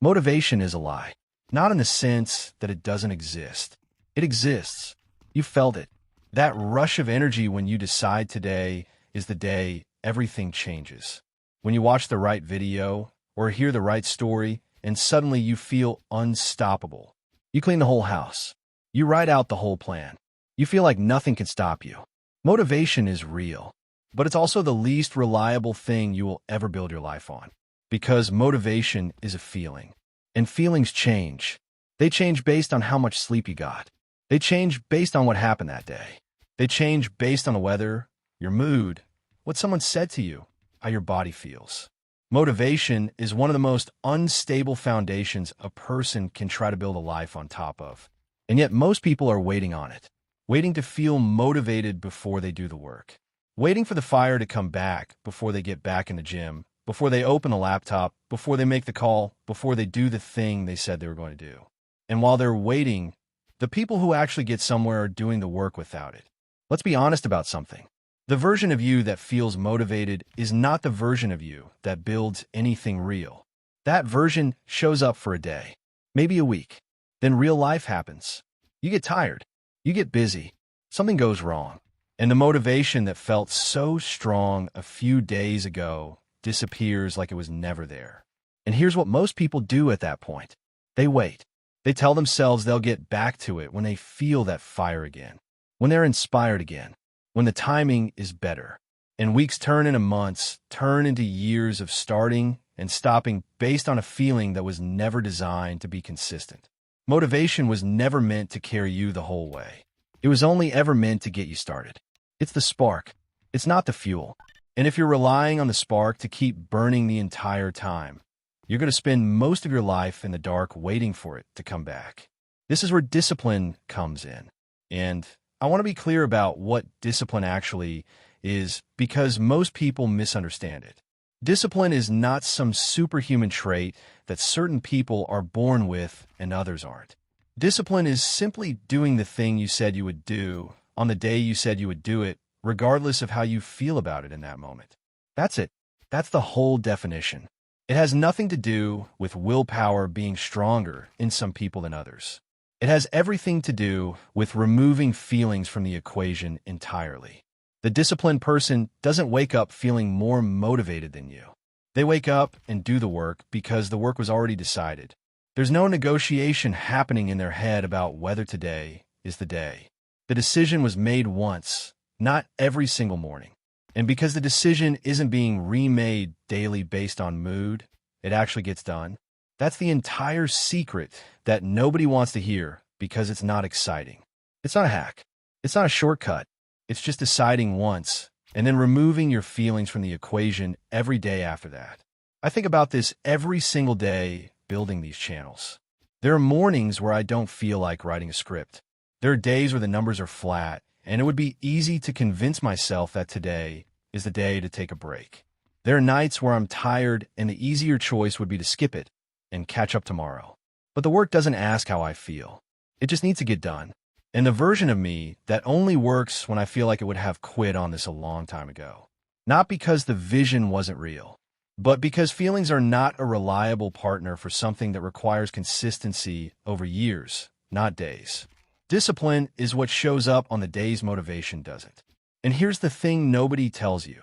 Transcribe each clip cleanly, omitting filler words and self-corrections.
Motivation is a lie. Not in the sense that it doesn't exist. It exists. You felt it. That rush of energy when you decide today is the day everything changes. When you watch the right video or hear the right story and suddenly you feel unstoppable. You clean the whole house. You write out the whole plan. You feel like nothing can stop you. Motivation is real, but it's also the least reliable thing you will ever build your life on. Because motivation is a feeling. And feelings change. They change based on how much sleep you got. They change based on what happened that day. They change based on the weather, your mood, what someone said to you, how your body feels. Motivation is one of the most unstable foundations a person can try to build a life on top of. And yet most people are waiting on it. Waiting to feel motivated before they do the work. Waiting for the fire to come back before they get back in the gym, before they open the laptop, before they make the call, before they do the thing they said they were going to do. And while they're waiting, the people who actually get somewhere are doing the work without it. Let's be honest about something. The version of you that feels motivated is not the version of you that builds anything real. That version shows up for a day, maybe a week. Then real life happens. You get tired. You get busy. Something goes wrong. And the motivation that felt so strong a few days ago disappears like it was never there. And here's what most people do at that point. They wait. They tell themselves they'll get back to it when they feel that fire again, when they're inspired again, when the timing is better. And weeks turn into months, turn into years of starting and stopping based on a feeling that was never designed to be consistent. Motivation was never meant to carry you the whole way. It was only ever meant to get you started. It's the spark. It's not the fuel. And if you're relying on the spark to keep burning the entire time, you're going to spend most of your life in the dark waiting for it to come back. This is where discipline comes in. And I want to be clear about what discipline actually is because most people misunderstand it. Discipline is not some superhuman trait that certain people are born with and others aren't. Discipline is simply doing the thing you said you would do on the day you said you would do it, regardless of how you feel about it in that moment. That's it. That's the whole definition. It has nothing to do with willpower being stronger in some people than others. It has everything to do with removing feelings from the equation entirely. The disciplined person doesn't wake up feeling more motivated than you. They wake up and do the work because the work was already decided. There's no negotiation happening in their head about whether today is the day. The decision was made once, not every single morning. And because the decision isn't being remade daily based on mood, it actually gets done. That's the entire secret that nobody wants to hear because it's not exciting. It's not a hack. It's not a shortcut. It's just deciding once and then removing your feelings from the equation every day after that. I think about this every single day building these channels. There are mornings where I don't feel like writing a script. There are days where the numbers are flat, and it would be easy to convince myself that today is the day to take a break. There are nights where I'm tired, and the easier choice would be to skip it and catch up tomorrow. But the work doesn't ask how I feel. It just needs to get done. And the version of me that only works when I feel like it would have quit on this a long time ago. Not because the vision wasn't real, but because feelings are not a reliable partner for something that requires consistency over years, not days. Discipline is what shows up on the days motivation doesn't. And here's the thing nobody tells you.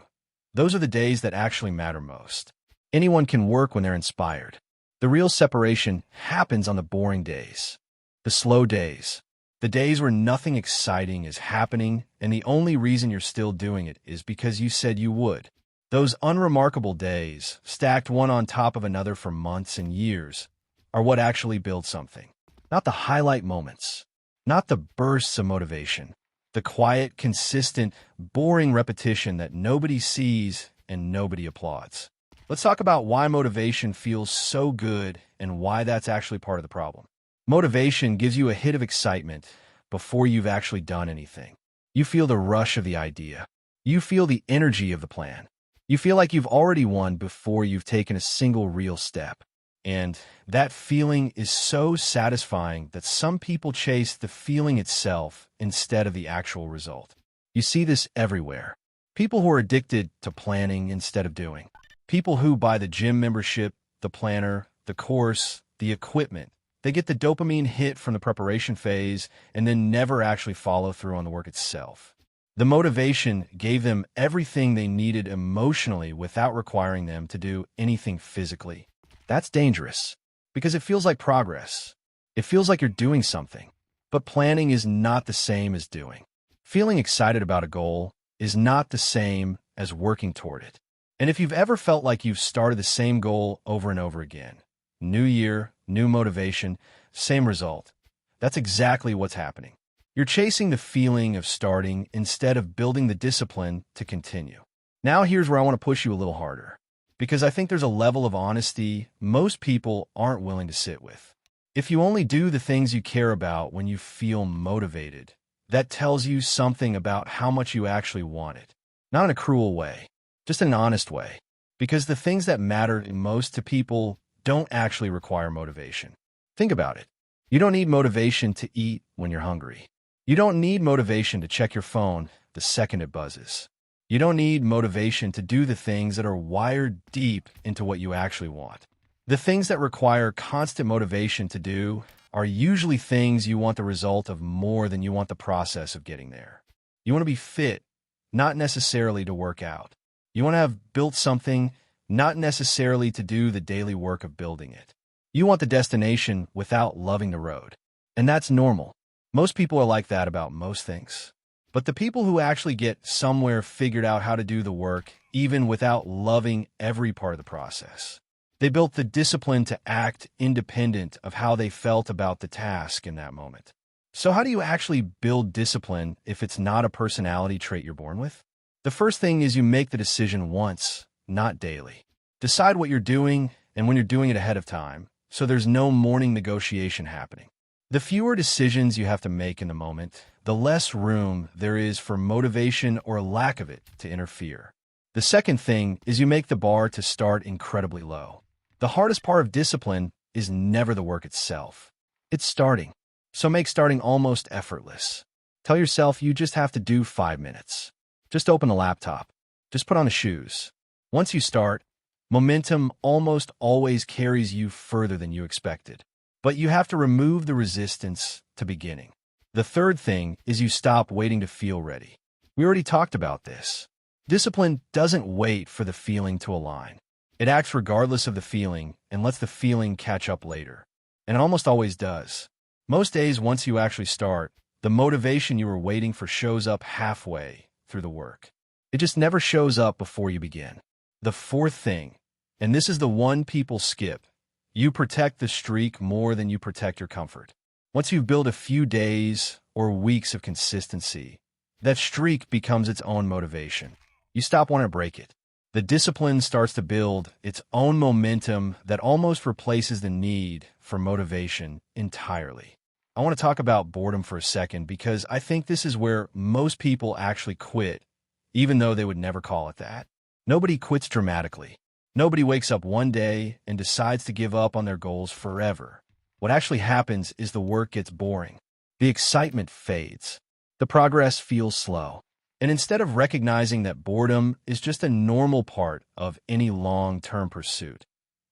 Those are the days that actually matter most. Anyone can work when they're inspired. The real separation happens on the boring days, the slow days, the days where nothing exciting is happening and the only reason you're still doing it is because you said you would. Those unremarkable days, stacked one on top of another for months and years, are what actually build something. Not the highlight moments. Not the bursts of motivation, the quiet, consistent, boring repetition that nobody sees and nobody applauds. Let's talk about why motivation feels so good and why that's actually part of the problem. Motivation gives you a hit of excitement before you've actually done anything. You feel the rush of the idea. You feel the energy of the plan. You feel like you've already won before you've taken a single real step. And that feeling is so satisfying that some people chase the feeling itself instead of the actual result. You see this everywhere. People who are addicted to planning instead of doing. People who buy the gym membership, the planner, the course, the equipment. They get the dopamine hit from the preparation phase and then never actually follow through on the work itself. The motivation gave them everything they needed emotionally without requiring them to do anything physically. That's dangerous because it feels like progress. It feels like you're doing something. But planning is not the same as doing. Feeling excited about a goal is not the same as working toward it. And if you've ever felt like you've started the same goal over and over again, new year, new motivation, same result, that's exactly what's happening. You're chasing the feeling of starting instead of building the discipline to continue. Now here's where I want to push you a little harder, because I think there's a level of honesty most people aren't willing to sit with. If you only do the things you care about when you feel motivated, that tells you something about how much you actually want it. Not in a cruel way, just in an honest way. Because the things that matter most to people don't actually require motivation. Think about it. You don't need motivation to eat when you're hungry. You don't need motivation to check your phone the second it buzzes. You don't need motivation to do the things that are wired deep into what you actually want. The things that require constant motivation to do are usually things you want the result of more than you want the process of getting there. You want to be fit, not necessarily to work out. You want to have built something, not necessarily to do the daily work of building it. You want the destination without loving the road. And that's normal. Most people are like that about most things. But the people who actually get somewhere figured out how to do the work, even without loving every part of the process. They built the discipline to act independent of how they felt about the task in that moment. So how do you actually build discipline if it's not a personality trait you're born with? The first thing is you make the decision once, not daily. Decide what you're doing and when you're doing it ahead of time, so there's no morning negotiation happening. The fewer decisions you have to make in the moment, the less room there is for motivation or lack of it to interfere. The second thing is you make the bar to start incredibly low. The hardest part of discipline is never the work itself. It's starting. So make starting almost effortless. Tell yourself you just have to do 5 minutes. Just open the laptop. Just put on the shoes. Once you start, momentum almost always carries you further than you expected. But you have to remove the resistance to beginning. The third thing is you stop waiting to feel ready. We already talked about this. Discipline doesn't wait for the feeling to align. It acts regardless of the feeling and lets the feeling catch up later. And it almost always does. Most days, once you actually start, the motivation you were waiting for shows up halfway through the work. It just never shows up before you begin. The fourth thing, and this is the one people skip, you protect the streak more than you protect your comfort. Once you've built a few days or weeks of consistency, that streak becomes its own motivation. You stop wanting to break it. The discipline starts to build its own momentum that almost replaces the need for motivation entirely. I want to talk about boredom for a second because I think this is where most people actually quit, even though they would never call it that. Nobody quits dramatically. Nobody wakes up one day and decides to give up on their goals forever. What actually happens is the work gets boring. The excitement fades. The progress feels slow. And instead of recognizing that boredom is just a normal part of any long-term pursuit,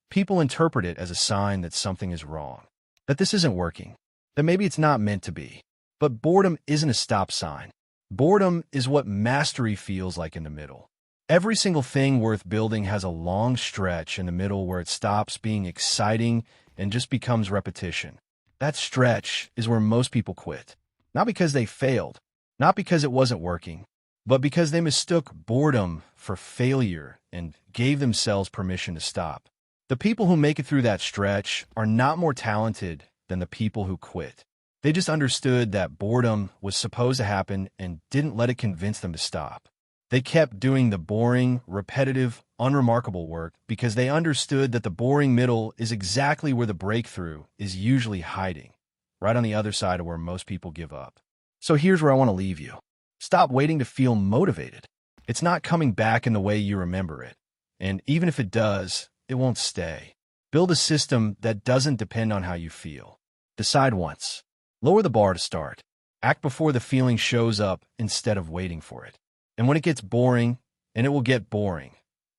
people interpret it as a sign that something is wrong, that this isn't working, that maybe it's not meant to be. But boredom isn't a stop sign. Boredom is what mastery feels like in the middle. Every single thing worth building has a long stretch in the middle where it stops being exciting and just becomes repetition. That stretch is where most people quit. Not because they failed, not because it wasn't working, but because they mistook boredom for failure and gave themselves permission to stop. The people who make it through that stretch are not more talented than the people who quit. They just understood that boredom was supposed to happen and didn't let it convince them to stop. They kept doing the boring, repetitive, unremarkable work because they understood that the boring middle is exactly where the breakthrough is usually hiding, right on the other side of where most people give up. So here's where I want to leave you. Stop waiting to feel motivated. It's not coming back in the way you remember it. And even if it does, it won't stay. Build a system that doesn't depend on how you feel. Decide once. Lower the bar to start. Act before the feeling shows up instead of waiting for it. And when it gets boring, and it will get boring,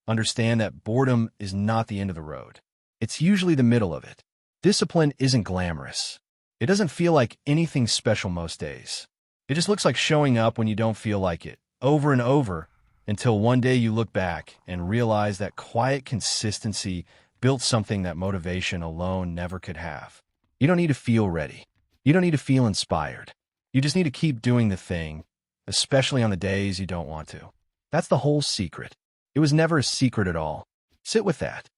understand that boredom is not the end of the road. It's usually the middle of it. Discipline isn't glamorous. It doesn't feel like anything special most days. It just looks like showing up when you don't feel like it, over and over, until one day you look back and realize that quiet consistency built something that motivation alone never could have. You don't need to feel ready. You don't need to feel inspired. You just need to keep doing the thing, especially on the days you don't want to. That's the whole secret. It was never a secret at all. Sit with that.